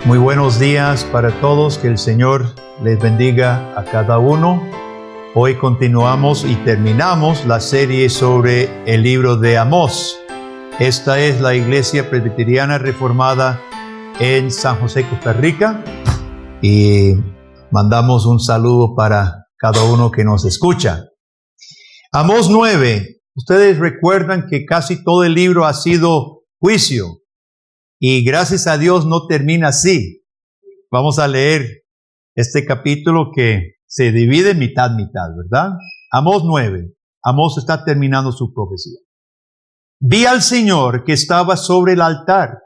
Muy buenos días para todos, que el Señor les bendiga a cada uno. Hoy continuamos y terminamos la serie sobre el libro de Amós. Esta es la Iglesia Presbiteriana Reformada en San José, Costa Rica, y mandamos un saludo para cada uno que nos escucha. Amós 9, ustedes recuerdan que casi todo el libro ha sido juicio. Y gracias a Dios no termina así. Vamos a leer este capítulo que se divide mitad, ¿verdad? Amós 9. Amós está terminando su profecía. Vi al Señor que estaba sobre el altar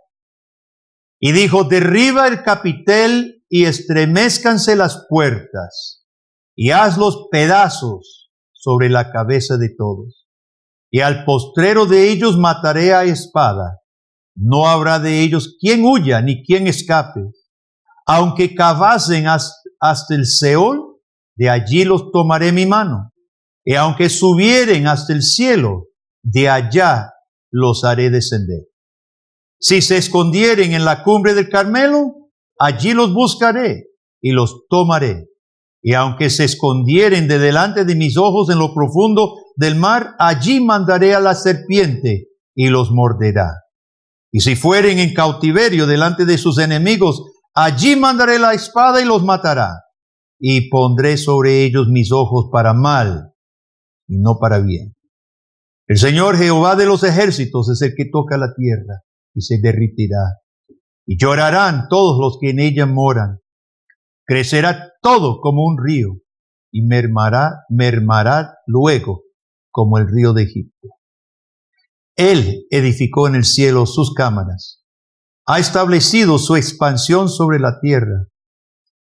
y dijo: derriba el capitel y estremezcanse las puertas y hazlos pedazos sobre la cabeza de todos. Y al postrero de ellos mataré a espada. No habrá de ellos quien huya ni quien escape. Aunque cavasen hasta el Seol, de allí los tomaré mi mano. Y aunque subieren hasta el cielo, de allá los haré descender. Si se escondieren en la cumbre del Carmelo, allí los buscaré y los tomaré. Y aunque se escondieren de delante de mis ojos en lo profundo del mar, allí mandaré a la serpiente y los morderá. Y si fueren en cautiverio delante de sus enemigos, allí mandaré la espada y los matará. Y pondré sobre ellos mis ojos para mal y no para bien. El Señor Jehová de los ejércitos es el que toca la tierra y se derritirá. Y llorarán todos los que en ella moran. Crecerá todo como un río y mermará luego como el río de Egipto. Él edificó en el cielo sus cámaras. Ha establecido su expansión sobre la tierra.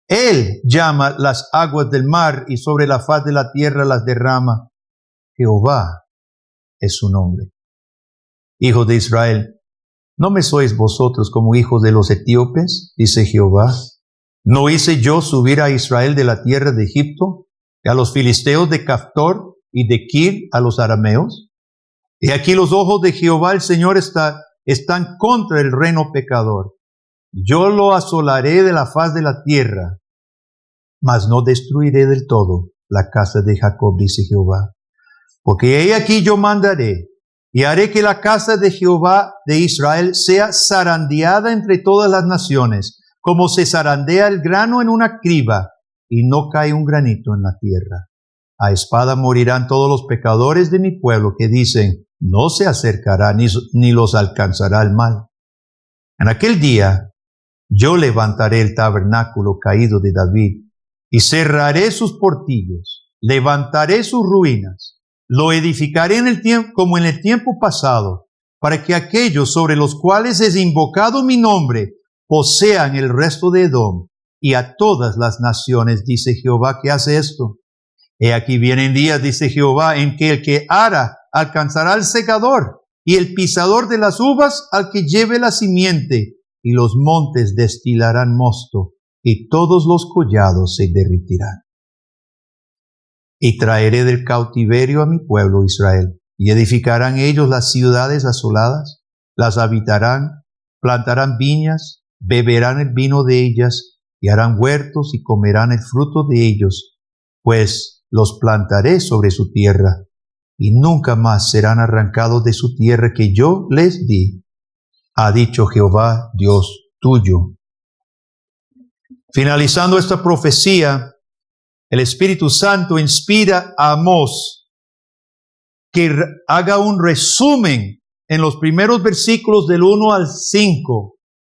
Él llama las aguas del mar y sobre la faz de la tierra las derrama. Jehová es su nombre. Hijos de Israel, ¿no me sois vosotros como hijos de los etíopes? Dice Jehová. ¿No hice yo subir a Israel de la tierra de Egipto, y a los filisteos de Caftor y de Kir a los arameos? Y aquí los ojos de Jehová el Señor están contra el reino pecador. Yo lo asolaré de la faz de la tierra, mas no destruiré del todo la casa de Jacob, dice Jehová. Porque he aquí yo mandaré, y haré que la casa de Jehová de Israel sea zarandeada entre todas las naciones, como se zarandea el grano en una criba, y no cae un granito en la tierra. A espada morirán todos los pecadores de mi pueblo que dicen: no se acercará ni los alcanzará el mal. En aquel día yo levantaré el tabernáculo caído de David y cerraré sus portillos, levantaré sus ruinas, lo edificaré como en el tiempo pasado, para que aquellos sobre los cuales es invocado mi nombre posean el resto de Edom y a todas las naciones, dice Jehová, que hace esto. He aquí vienen días, dice Jehová, en que el que ara alcanzará al segador, y el pisador de las uvas al que lleve la simiente, y los montes destilarán mosto, y todos los collados se derritirán. Y traeré del cautiverio a mi pueblo Israel, y edificarán ellos las ciudades asoladas, las habitarán, plantarán viñas, beberán el vino de ellas, y harán huertos y comerán el fruto de ellos, pues los plantaré sobre su tierra, y nunca más serán arrancados de su tierra que yo les di, ha dicho Jehová, Dios tuyo. Finalizando esta profecía, el Espíritu Santo inspira a Amós que haga un resumen en los primeros versículos del 1 al 5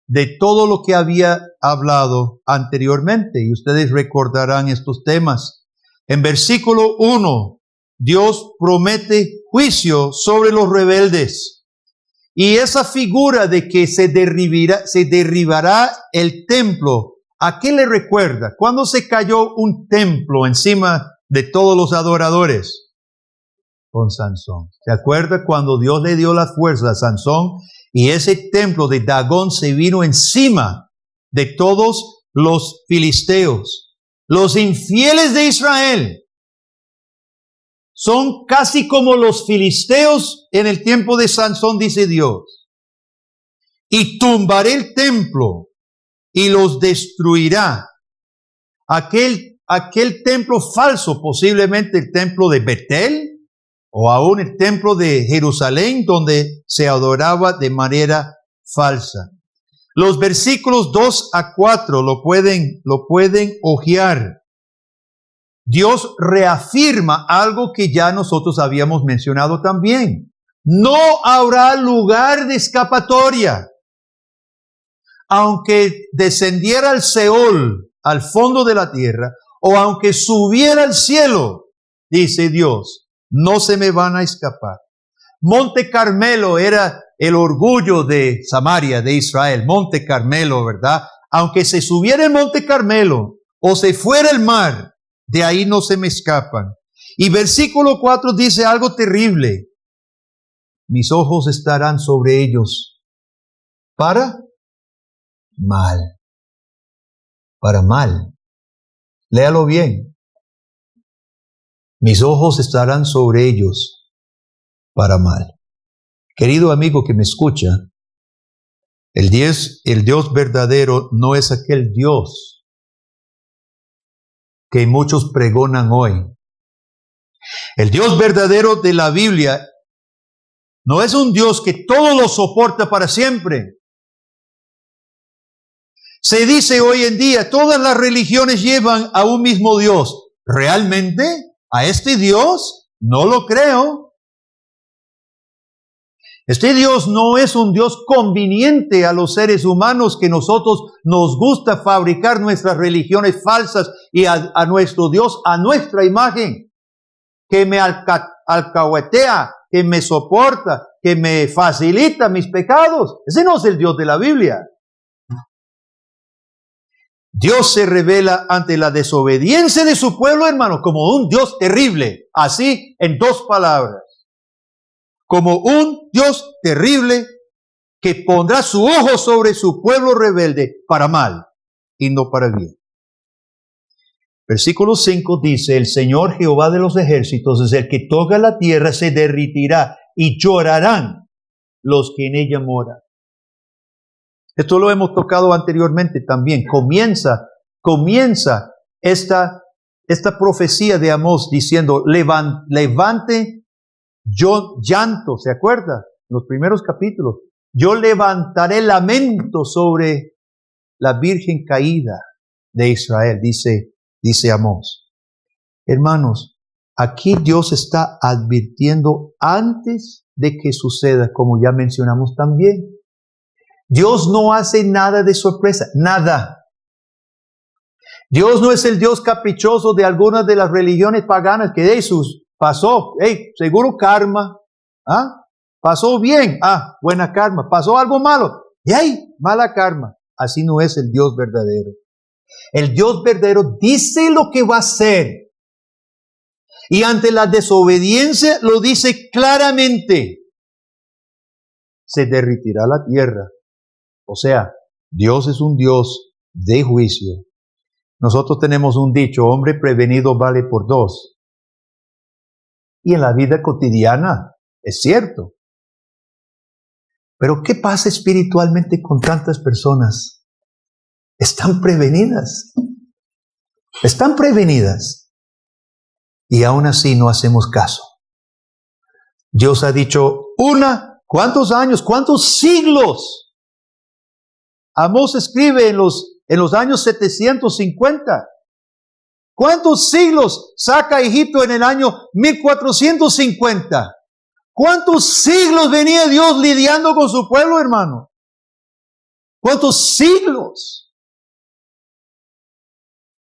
de todo lo que había hablado anteriormente. Y ustedes recordarán estos temas. En versículo 1, Dios promete juicio sobre los rebeldes. Y esa figura de que se derribará el templo, ¿a qué le recuerda? ¿Cuándo se cayó un templo encima de todos los adoradores? Con Sansón. ¿Se acuerda cuando Dios le dio la fuerza a Sansón y ese templo de Dagón se vino encima de todos los filisteos? Los infieles de Israel son casi como los filisteos en el tiempo de Sansón, dice Dios. Y tumbaré el templo y los destruirá. Aquel templo falso, posiblemente el templo de Betel, o aún el templo de Jerusalén, donde se adoraba de manera falsa. Los versículos 2 a 4 lo pueden hojear. Dios reafirma algo que ya nosotros habíamos mencionado también. No habrá lugar de escapatoria. Aunque descendiera al Seol, al fondo de la tierra, o aunque subiera al cielo, dice Dios, no se me van a escapar. Monte Carmelo era el orgullo de Samaria, de Israel. Monte Carmelo, ¿verdad? Aunque se subiera el Monte Carmelo o se fuera el mar, de ahí no se me escapan. Y versículo 4 dice algo terrible. Mis ojos estarán sobre ellos para mal. Para mal. Léalo bien. Mis ojos estarán sobre ellos para mal. Querido amigo que me escucha, el Dios verdadero no es aquel Dios que muchos pregonan hoy. El Dios verdadero de la Biblia no es un Dios que todo lo soporta para siempre. Se dice hoy en día, todas las religiones llevan a un mismo Dios. ¿Realmente? ¿A este Dios? No lo creo. Este Dios no es un Dios conveniente a los seres humanos que nosotros nos gusta fabricar nuestras religiones falsas y a nuestro Dios, a nuestra imagen, que me alcahuetea, que me soporta, que me facilita mis pecados. Ese no es el Dios de la Biblia. Dios se revela ante la desobediencia de su pueblo, hermano, como un Dios terrible. Así, en dos palabras. Como un Dios terrible que pondrá su ojo sobre su pueblo rebelde para mal y no para bien. Versículo 5 dice, el Señor Jehová de los ejércitos es el que toca la tierra, se derritirá y llorarán los que en ella moran. Esto lo hemos tocado anteriormente también. Comienza esta profecía de Amós diciendo, levante llanto, ¿se acuerda? En los primeros capítulos. Yo levantaré lamento sobre la Virgen caída de Israel, dice Amós. Hermanos, aquí Dios está advirtiendo antes de que suceda, como ya mencionamos también. Dios no hace nada de sorpresa, nada. Dios no es el Dios caprichoso de algunas de las religiones paganas que Jesús pasó, seguro karma, pasó bien, buena karma, pasó algo malo, mala karma. Así no es el Dios verdadero. El Dios verdadero dice lo que va a hacer. Y ante la desobediencia lo dice claramente. Se derritirá la tierra. O sea, Dios es un Dios de juicio. Nosotros tenemos un dicho, hombre prevenido vale por dos. Y en la vida cotidiana es cierto. Pero ¿qué pasa espiritualmente con tantas personas? Están prevenidas. Están prevenidas. Y aún así no hacemos caso. Dios ha dicho, ¿cuántos años? ¿Cuántos siglos? Amós escribe en los años 750. ¿Cuántos siglos saca a Egipto en el año 1450? ¿Cuántos siglos venía Dios lidiando con su pueblo, hermano? ¿Cuántos siglos?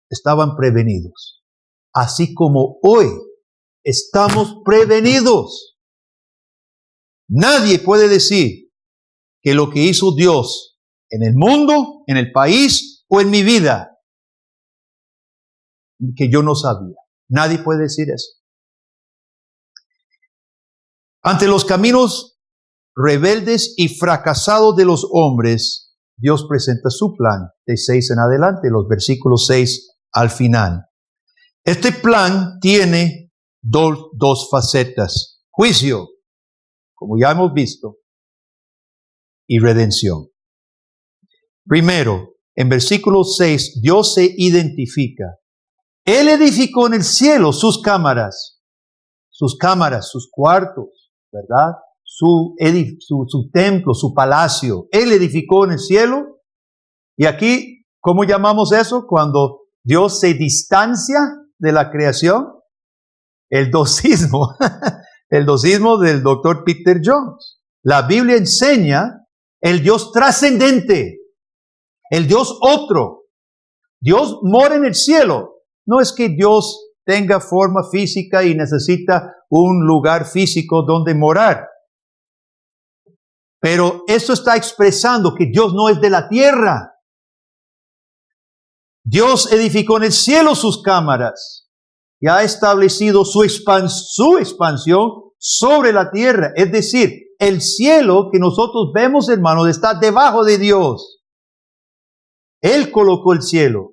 Estaban prevenidos. Así como hoy estamos prevenidos. Nadie puede decir que lo que hizo Dios en el mundo, en el país o en mi vida, que yo no sabía. Nadie puede decir eso. Ante los caminos rebeldes y fracasados de los hombres, Dios presenta su plan de 6 en adelante, los versículos 6 al final. Este plan tiene dos facetas: juicio, como ya hemos visto, y redención. Primero, en versículo 6, Dios se identifica. Él edificó en el cielo sus cámaras, sus cuartos, ¿verdad? Su templo, su palacio. Él edificó en el cielo. Y aquí, ¿cómo llamamos eso? Cuando Dios se distancia de la creación. El docismo. El docismo del Dr. Peter Jones. La Biblia enseña el Dios trascendente, el Dios otro. Dios mora en el cielo. No es que Dios tenga forma física y necesita un lugar físico donde morar. Pero esto está expresando que Dios no es de la tierra. Dios edificó en el cielo sus cámaras y ha establecido su expansión sobre la tierra. Es decir, el cielo que nosotros vemos, hermanos, está debajo de Dios. Él colocó el cielo.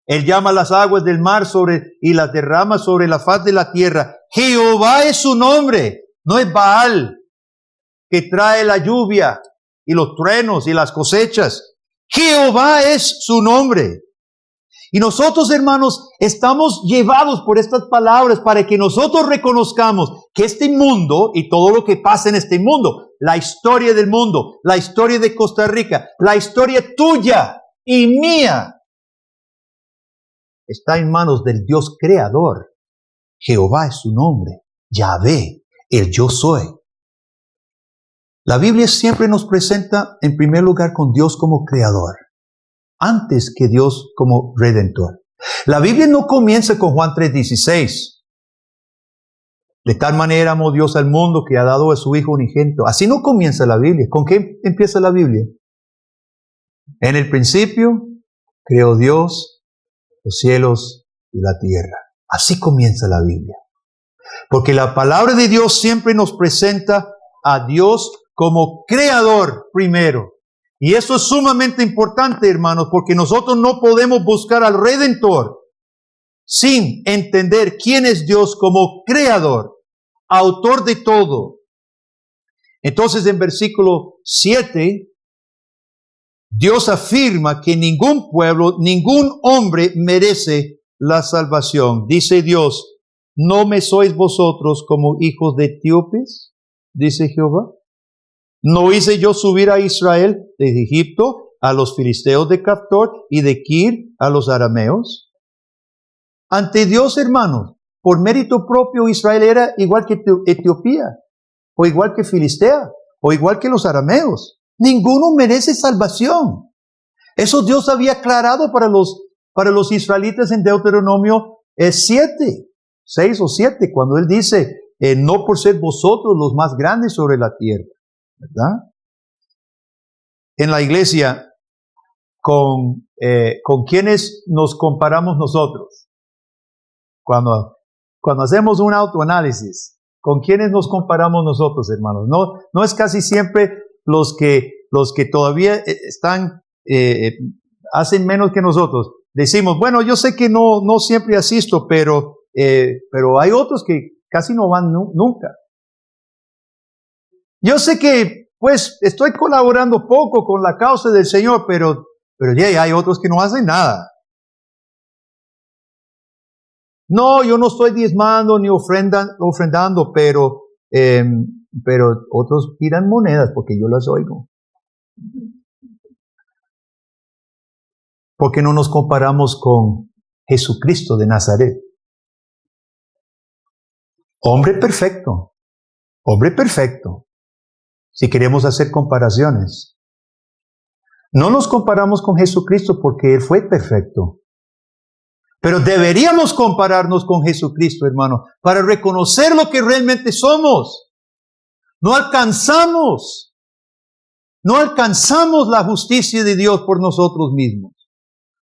Él llama las aguas del mar y las derrama sobre la faz de la tierra. Jehová es su nombre. No es Baal, que trae la lluvia y los truenos y las cosechas. Jehová es su nombre. Y nosotros, hermanos, estamos llevados por estas palabras para que nosotros reconozcamos que este mundo y todo lo que pasa en este mundo, la historia del mundo, la historia de Costa Rica, la historia tuya y mía, está en manos del Dios creador. Jehová es su nombre. Yahvé, el yo soy. La Biblia siempre nos presenta en primer lugar con Dios como creador, antes que Dios como redentor. La Biblia no comienza con Juan 3:16. De tal manera amó Dios al mundo que ha dado a su Hijo unigénito. Así no comienza la Biblia. ¿Con qué empieza la Biblia? En el principio creó Dios los cielos y la tierra. Así comienza la Biblia. Porque la palabra de Dios siempre nos presenta a Dios como creador primero. Y eso es sumamente importante, hermanos, porque nosotros no podemos buscar al Redentor sin entender quién es Dios como creador, autor de todo. Entonces, en versículo 7, Dios afirma que ningún pueblo, ningún hombre merece la salvación. Dice Dios, ¿no me sois vosotros como hijos de etíopes? Dice Jehová. ¿No hice yo subir a Israel de Egipto, a los filisteos de Caftor y de Kir a los arameos? Ante Dios, hermanos, por mérito propio Israel era igual que Etiopía, o igual que Filistea, o igual que los arameos. Ninguno merece salvación. Eso Dios había aclarado para los israelitas en Deuteronomio 6 o 7, cuando Él dice, no por ser vosotros los más grandes sobre la tierra, ¿verdad? En la iglesia, ¿con quiénes nos comparamos nosotros? Cuando hacemos un autoanálisis, ¿con quiénes nos comparamos nosotros, hermanos? No es casi siempre los que todavía están, hacen menos que nosotros. Decimos, bueno, yo sé que no siempre asisto, pero hay otros que casi no van nunca. Yo sé que, pues, estoy colaborando poco con la causa del Señor, pero ya hay otros que no hacen nada. No, yo no estoy diezmando ni ofrendando, pero otros tiran monedas porque yo las oigo. ¿Por qué no nos comparamos con Jesucristo de Nazaret? Hombre perfecto. Si queremos hacer comparaciones. No nos comparamos con Jesucristo porque Él fue perfecto. Pero deberíamos compararnos con Jesucristo, hermano, para reconocer lo que realmente somos. No alcanzamos la justicia de Dios por nosotros mismos.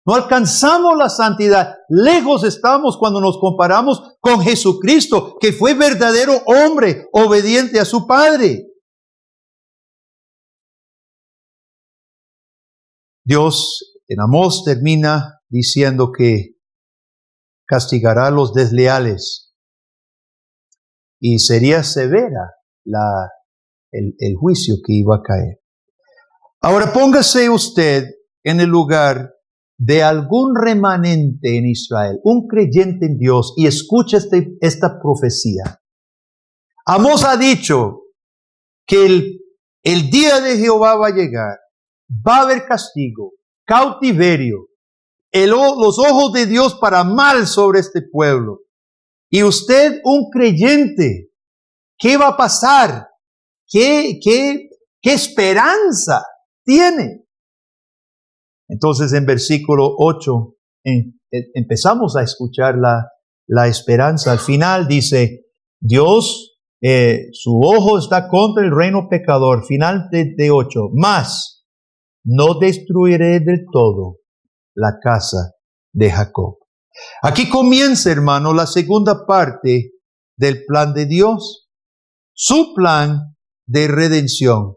No alcanzamos la santidad. Lejos estamos cuando nos comparamos con Jesucristo, que fue verdadero hombre, obediente a su Padre. Dios en Amós termina diciendo que castigará a los desleales y sería severa el juicio que iba a caer. Ahora póngase usted en el lugar de algún remanente en Israel, un creyente en Dios, y escucha esta profecía. Amós ha dicho que el día de Jehová va a llegar, va a haber castigo, cautiverio, los ojos de Dios para mal sobre este pueblo. Y usted, un creyente, ¿qué va a pasar? ¿Qué esperanza tiene? Entonces en versículo 8 empezamos a escuchar la esperanza. Al final dice, Dios, su ojo está contra el reino pecador. Final de 8. Mas no destruiré del todo la casa de Jacob. Aquí comienza, hermano, la segunda parte del plan de Dios. Su plan de redención.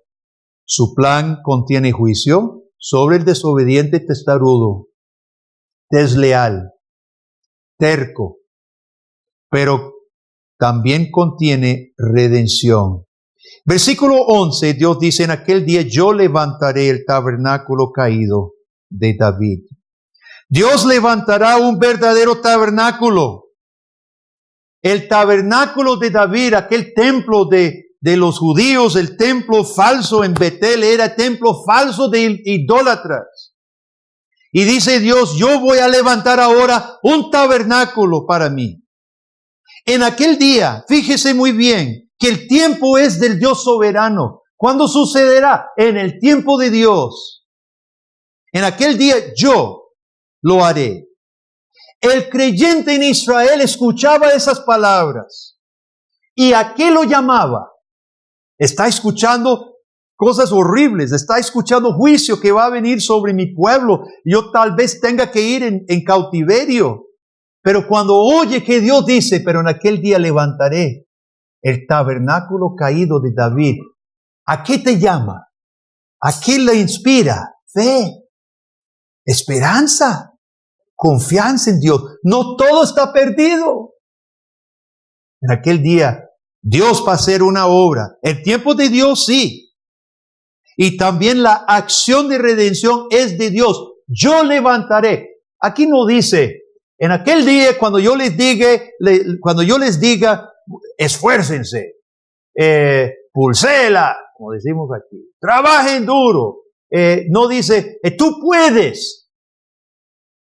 Su plan contiene juicio sobre el desobediente testarudo, desleal, terco, pero también contiene redención. Versículo 11, Dios dice, en aquel día yo levantaré el tabernáculo caído de David. Dios levantará un verdadero tabernáculo. El tabernáculo de David, aquel templo de los judíos, el templo falso en Betel, era templo falso de idólatras. Y dice Dios, yo voy a levantar ahora un tabernáculo para mí. En aquel día, fíjese muy bien, que el tiempo es del Dios soberano. ¿Cuándo sucederá? En el tiempo de Dios. En aquel día yo lo haré. El creyente en Israel escuchaba esas palabras. ¿Y a qué lo llamaba? Está escuchando cosas horribles, está escuchando juicio que va a venir sobre mi pueblo. Yo tal vez tenga que ir en cautiverio. Pero cuando oye que Dios dice, pero en aquel día levantaré el tabernáculo caído de David, ¿a qué te llama? ¿A qué le inspira? Fe, esperanza, confianza en Dios. No todo está perdido. En aquel día Dios va a hacer una obra. El tiempo de Dios, sí. Y también la acción de redención es de Dios. Yo levantaré. Aquí no dice, en aquel día cuando yo les diga, esfuércense, pulsela, como decimos aquí, trabajen duro. No dice, tú puedes.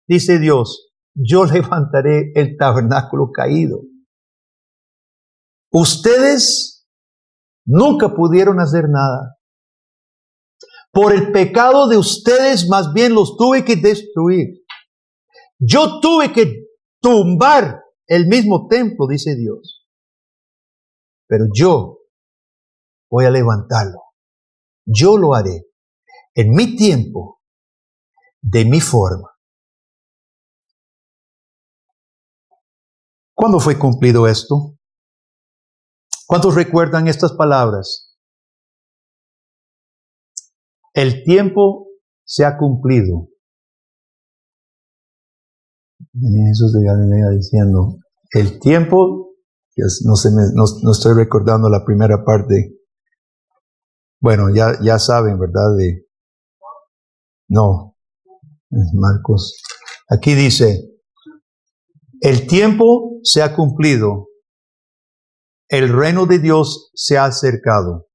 Dice Dios, yo levantaré el tabernáculo caído. Ustedes nunca pudieron hacer nada. Por el pecado de ustedes, más bien los tuve que destruir. Yo tuve que tumbar el mismo templo, dice Dios. Pero yo voy a levantarlo. Yo lo haré en mi tiempo, de mi forma. ¿Cuándo fue cumplido esto? ¿Cuántos recuerdan estas palabras? El tiempo se ha cumplido. Venía Jesús de Galilea diciendo, el tiempo, no estoy recordando la primera parte. Bueno, ya saben, ¿verdad? No, es Marcos. Aquí dice, el tiempo se ha cumplido. El reino de Dios se ha acercado.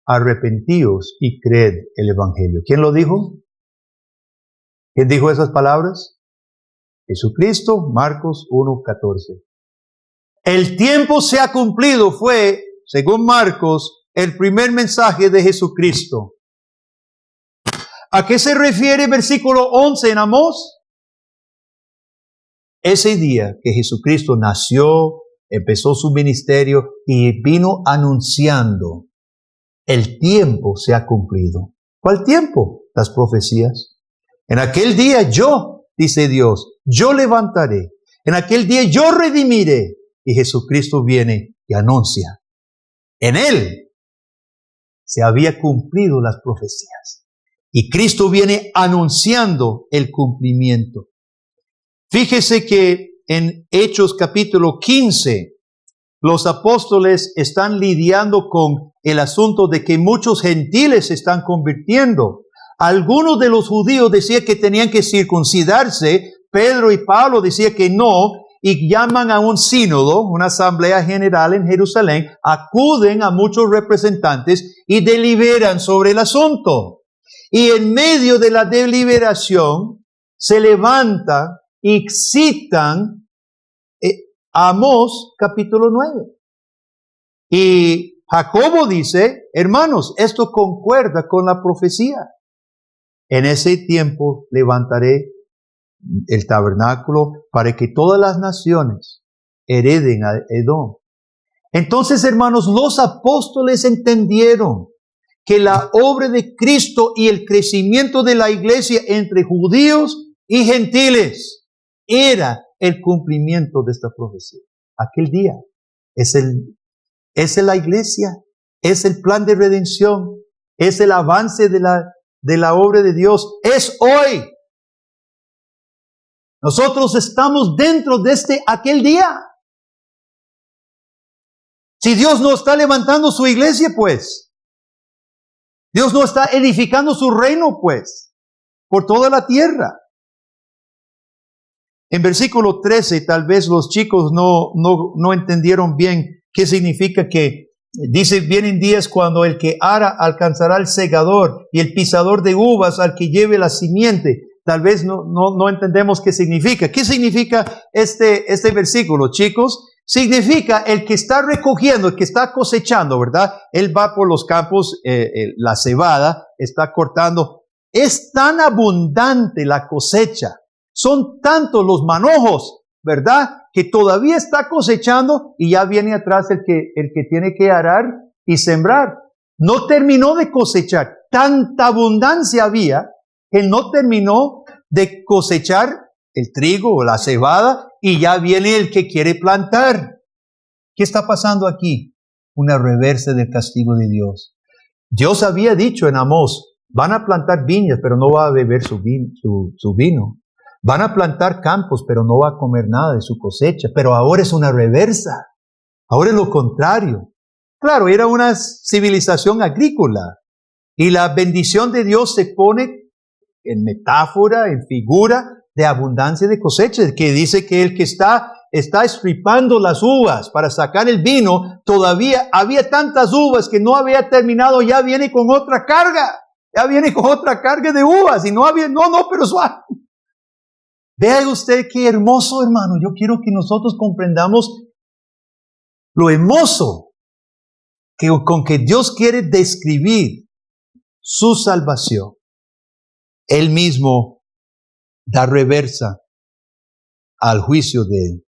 Arrepentíos y creed el Evangelio. ¿Quién lo dijo? ¿Quién dijo esas palabras? Jesucristo, Marcos 1:14. El tiempo se ha cumplido fue, según Marcos, el primer mensaje de Jesucristo. ¿A qué se refiere versículo 11 en Amós? Ese día que Jesucristo nació, empezó su ministerio y vino anunciando, el tiempo se ha cumplido. ¿Cuál tiempo? Las profecías. En aquel día yo, dice Dios, yo levantaré. En aquel día yo redimiré. Y Jesucristo viene y anuncia. En Él se había cumplido las profecías. Y Cristo viene anunciando el cumplimiento. Fíjese que en Hechos capítulo 15, los apóstoles están lidiando con el asunto de que muchos gentiles se están convirtiendo. Algunos de los judíos decían que tenían que circuncidarse. Pedro y Pablo decían que no, y llaman a un sínodo, una asamblea general en Jerusalén, acuden a muchos representantes y deliberan sobre el asunto. Y en medio de la deliberación se levanta y citan Amós capítulo 9. Y Jacobo dice, hermanos, esto concuerda con la profecía. En ese tiempo levantaré el tabernáculo para que todas las naciones hereden a Edom. Entonces, hermanos, los apóstoles entendieron que la obra de Cristo y el crecimiento de la iglesia entre judíos y gentiles era el cumplimiento de esta profecía. Aquel día es la iglesia, es el plan de redención, es el avance de la obra de Dios, es hoy. Nosotros estamos dentro de aquel día. Si Dios no está levantando su iglesia, pues, Dios no está edificando su reino, pues, por toda la tierra. En versículo 13, tal vez los chicos no entendieron bien qué significa que dice, vienen días cuando el que ara alcanzará el segador y el pisador de uvas al que lleve la simiente. Tal vez no entendemos qué significa. ¿Qué significa este versículo, chicos? Significa el que está recogiendo, el que está cosechando, ¿verdad? Él va por los campos, la cebada, está cortando. Es tan abundante la cosecha, son tantos los manojos, ¿verdad? Que todavía está cosechando y ya viene atrás el que tiene que arar y sembrar. No terminó de cosechar. Tanta abundancia había que no terminó de cosechar el trigo o la cebada y ya viene el que quiere plantar. ¿Qué está pasando aquí? Una reversa del castigo de Dios. Dios había dicho en Amós, van a plantar viñas, pero no va a beber su vino. Van a plantar campos, pero no va a comer nada de su cosecha. Pero ahora es una reversa. Ahora es lo contrario. Claro, era una civilización agrícola. Y la bendición de Dios se pone en metáfora, en figura de abundancia de cosecha, que dice que el que está estripando las uvas para sacar el vino, todavía había tantas uvas que no había terminado, ya viene con otra carga, de uvas, y pero suave. Vea usted qué hermoso, hermano. Yo quiero que nosotros comprendamos lo hermoso con que Dios quiere describir su salvación. Él mismo da reversa al juicio de él.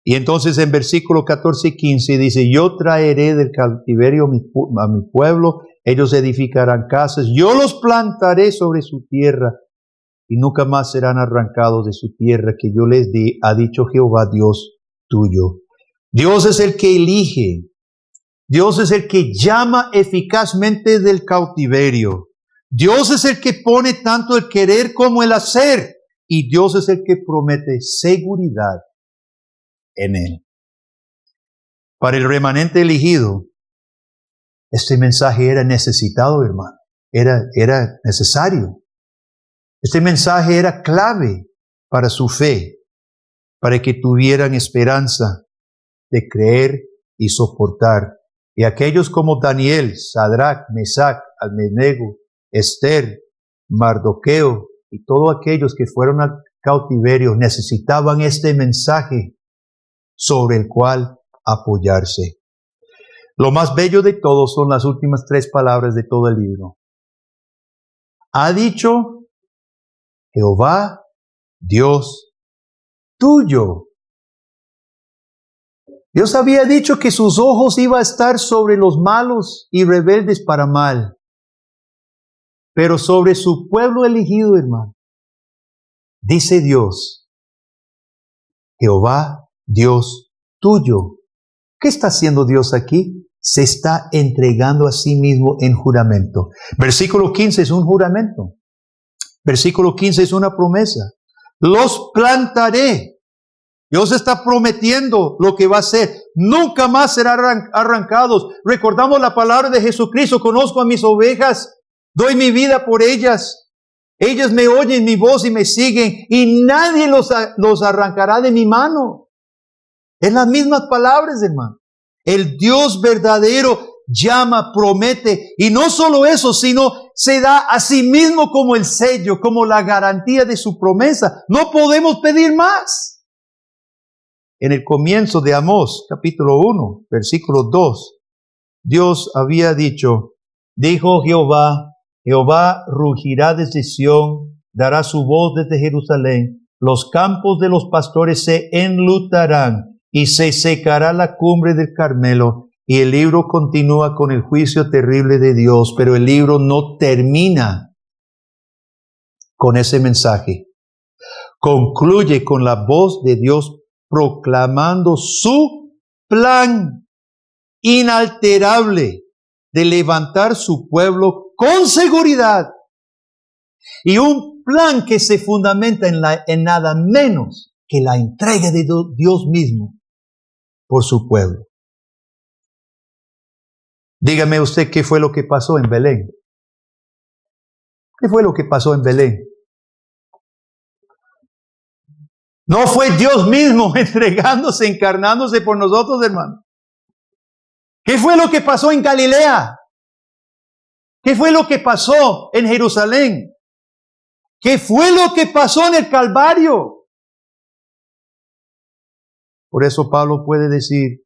Y entonces en versículo 14 y 15 dice, yo traeré del cautiverio a mi pueblo, ellos edificarán casas, yo los plantaré sobre su tierra y nunca más serán arrancados de su tierra que yo les di, ha dicho Jehová Dios tuyo. Dios es el que elige, Dios es el que llama eficazmente del cautiverio. Dios es el que pone tanto el querer como el hacer. Y Dios es el que promete seguridad en él. Para el remanente elegido, este mensaje era necesitado, hermano. Era necesario. Este mensaje era clave para su fe, para que tuvieran esperanza de creer y soportar. Y aquellos como Daniel, Sadrach, Mesac, Abednego, Esther, Mardoqueo y todos aquellos que fueron al cautiverio necesitaban este mensaje sobre el cual apoyarse. Lo más bello de todo son las últimas 3 palabras de todo el libro. Ha dicho Jehová, Dios tuyo. Dios había dicho que sus ojos iban a estar sobre los malos y rebeldes para mal. Pero sobre su pueblo elegido, hermano, dice Dios, Jehová, Dios tuyo. ¿Qué está haciendo Dios aquí? Se está entregando a sí mismo en juramento. Versículo 15 es un juramento. Versículo 15 es una promesa. Los plantaré. Dios está prometiendo lo que va a hacer. Nunca más serán arrancados. Recordamos la palabra de Jesucristo. Conozco a mis ovejas. Doy mi vida por ellas. Ellas me oyen mi voz y me siguen, y nadie los arrancará de mi mano. Es las mismas palabras, hermano. El Dios verdadero llama, promete, y no solo eso, sino se da a sí mismo como el sello, como la garantía de su promesa. No podemos pedir más. En el comienzo de Amós, capítulo 1, versículo 2, Dios había dicho, dijo Jehová, Jehová rugirá desde Sión, dará su voz desde Jerusalén, los campos de los pastores se enlutarán y se secará la cumbre del Carmelo. Y el libro continúa con el juicio terrible de Dios, pero el libro no termina con ese mensaje. Concluye con la voz de Dios proclamando su plan inalterable de levantar su pueblo con seguridad. Y un plan que se fundamenta en nada menos que la entrega de Dios mismo por su pueblo. Dígame usted qué fue lo que pasó en Belén. ¿Qué fue lo que pasó en Belén? No fue Dios mismo entregándose, encarnándose por nosotros, hermano. ¿Qué fue lo que pasó en Galilea? ¿Qué fue lo que pasó en Jerusalén? ¿Qué fue lo que pasó en el Calvario? Por eso Pablo puede decir,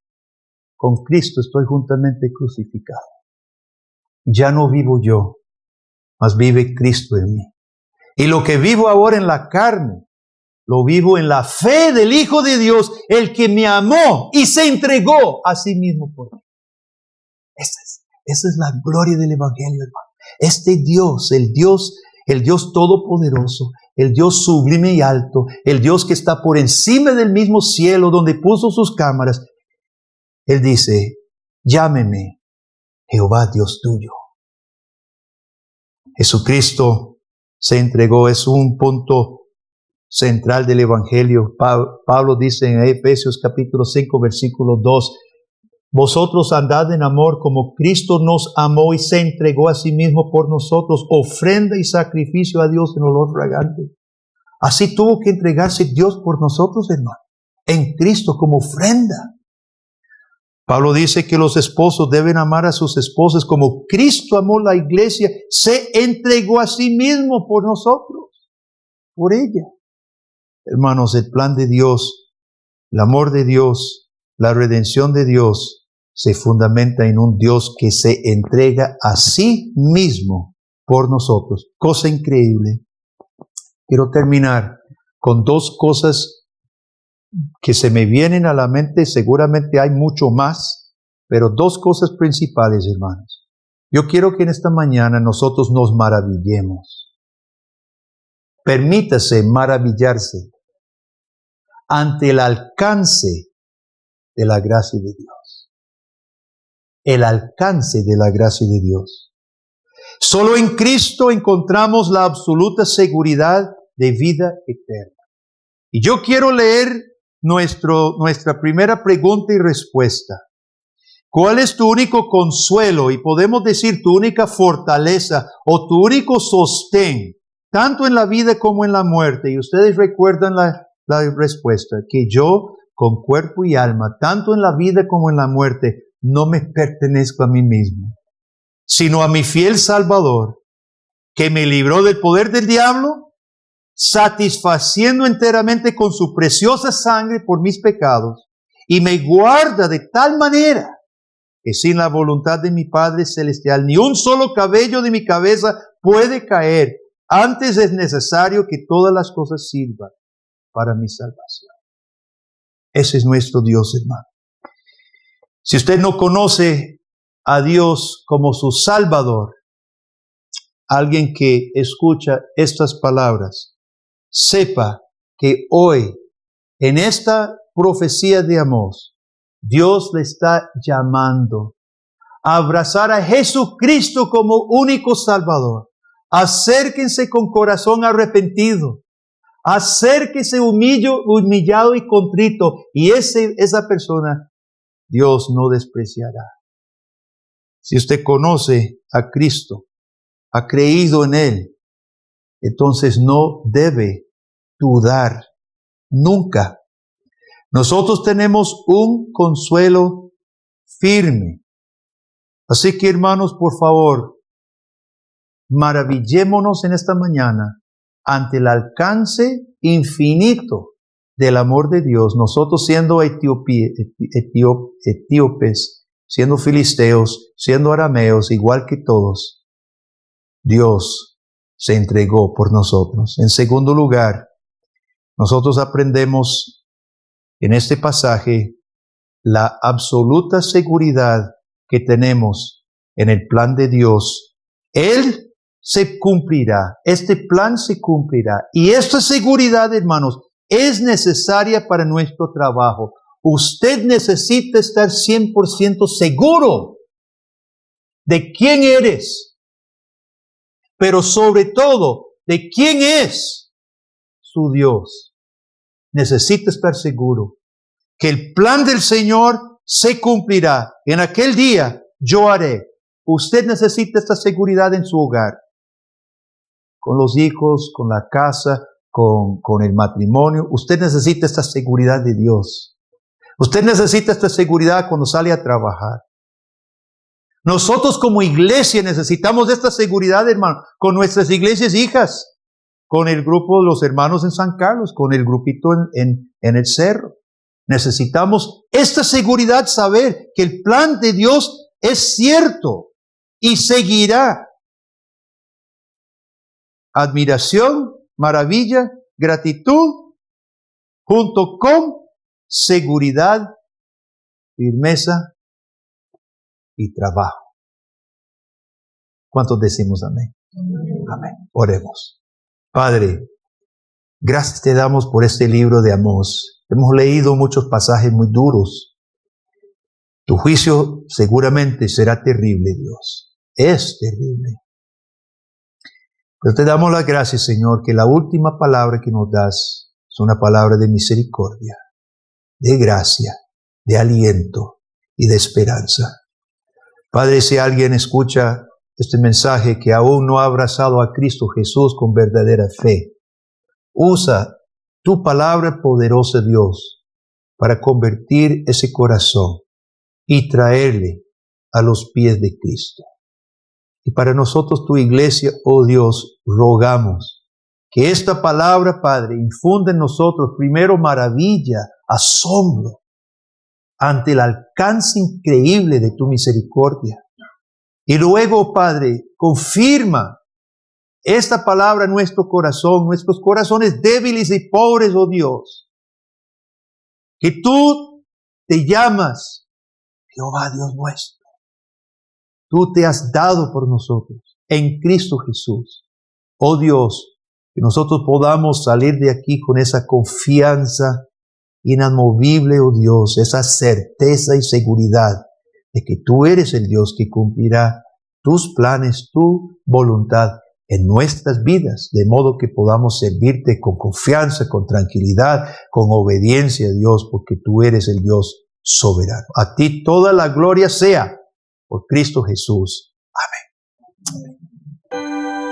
con Cristo estoy juntamente crucificado. Ya no vivo yo, mas vive Cristo en mí. Y lo que vivo ahora en la carne, lo vivo en la fe del Hijo de Dios, el que me amó y se entregó a sí mismo por mí. Esa es la gloria del Evangelio, hermano. Este Dios, el Dios todopoderoso, el Dios sublime y alto, el Dios que está por encima del mismo cielo donde puso sus cámaras, Él dice, llámeme Jehová Dios tuyo. Jesucristo se entregó, es un punto central del Evangelio. Pablo dice en Efesios capítulo 5, versículo 2, vosotros andad en amor como Cristo nos amó y se entregó a sí mismo por nosotros, ofrenda y sacrificio a Dios en olor fragante. Así tuvo que entregarse Dios por nosotros, hermano, en Cristo como ofrenda. Pablo dice que los esposos deben amar a sus esposas como Cristo amó la iglesia, se entregó a sí mismo por nosotros, por ella. Hermanos, el plan de Dios, el amor de Dios, la redención de Dios se fundamenta en un Dios que se entrega a sí mismo por nosotros. Cosa increíble. Quiero terminar con dos cosas que se me vienen a la mente. Seguramente hay mucho más, pero dos cosas principales, hermanos. Yo quiero que en esta mañana nosotros nos maravillemos. Permítase maravillarse ante el alcance de la gracia de Dios. El alcance de la gracia de Dios. Solo en Cristo encontramos la absoluta seguridad de vida eterna. Y yo quiero leer nuestra primera pregunta y respuesta. ¿Cuál es tu único consuelo? Y podemos decir tu única fortaleza o tu único sostén, tanto en la vida como en la muerte. Y ustedes recuerdan la respuesta, que yo con cuerpo y alma, tanto en la vida como en la muerte, no me pertenezco a mí mismo, sino a mi fiel Salvador, que me libró del poder del diablo, satisfaciendo enteramente con su preciosa sangre por mis pecados, y me guarda de tal manera que sin la voluntad de mi Padre Celestial, ni un solo cabello de mi cabeza puede caer. Antes es necesario que todas las cosas sirvan para mi salvación. Ese es nuestro Dios, hermano. Si usted no conoce a Dios como su Salvador, alguien que escucha estas palabras, sepa que hoy, en esta profecía de Amós, Dios le está llamando a abrazar a Jesucristo como único Salvador. Acérquense con corazón arrepentido. Acérquese humillado y contrito, y esa persona Dios no despreciará. Si usted conoce a Cristo, ha creído en Él, entonces no debe dudar nunca. Nosotros tenemos un consuelo firme. Así que, hermanos, por favor, maravillémonos en esta mañana ante el alcance infinito del amor de Dios. Nosotros siendo etíopes, siendo filisteos, siendo arameos, igual que todos, Dios se entregó por nosotros. En segundo lugar, nosotros aprendemos en este pasaje la absoluta seguridad que tenemos en el plan de Dios. Él se cumplirá, este plan se cumplirá. Y esta seguridad, hermanos, es necesaria para nuestro trabajo. Usted necesita estar 100% seguro de quién eres, pero sobre todo de quién es su Dios. Necesita estar seguro que el plan del Señor se cumplirá. En aquel día yo haré. Usted necesita esta seguridad en su hogar, con los hijos, con la casa, con el matrimonio. Usted necesita esta seguridad de Dios. Usted necesita esta seguridad cuando sale a trabajar. Nosotros como iglesia necesitamos esta seguridad, hermano, con nuestras iglesias hijas, con el grupo de los hermanos en San Carlos, con el grupito en el cerro. Necesitamos esta seguridad, saber que el plan de Dios es cierto y seguirá. Admiración, maravilla, gratitud, junto con seguridad, firmeza y trabajo. ¿Cuántos decimos amén? Amén. Oremos. Padre, gracias te damos por este libro de Amós. Hemos leído muchos pasajes muy duros. Tu juicio seguramente será terrible, Dios. Es terrible. Pero te damos las gracias, Señor, que la última palabra que nos das es una palabra de misericordia, de gracia, de aliento y de esperanza. Padre, si alguien escucha este mensaje que aún no ha abrazado a Cristo Jesús con verdadera fe, usa tu palabra poderosa, Dios, para convertir ese corazón y traerle a los pies de Cristo. Y para nosotros, tu iglesia, oh Dios, rogamos que esta palabra, Padre, infunda en nosotros primero maravilla, asombro, ante el alcance increíble de tu misericordia. Y luego, Padre, confirma esta palabra en nuestro corazón, nuestros corazones débiles y pobres, oh Dios, que tú te llamas Jehová Dios nuestro. Tú te has dado por nosotros en Cristo Jesús. Oh Dios, que nosotros podamos salir de aquí con esa confianza inamovible, oh Dios, esa certeza y seguridad de que tú eres el Dios que cumplirá tus planes, tu voluntad en nuestras vidas, de modo que podamos servirte con confianza, con tranquilidad, con obediencia, Dios, porque tú eres el Dios soberano. A ti toda la gloria sea por Cristo Jesús. Amén.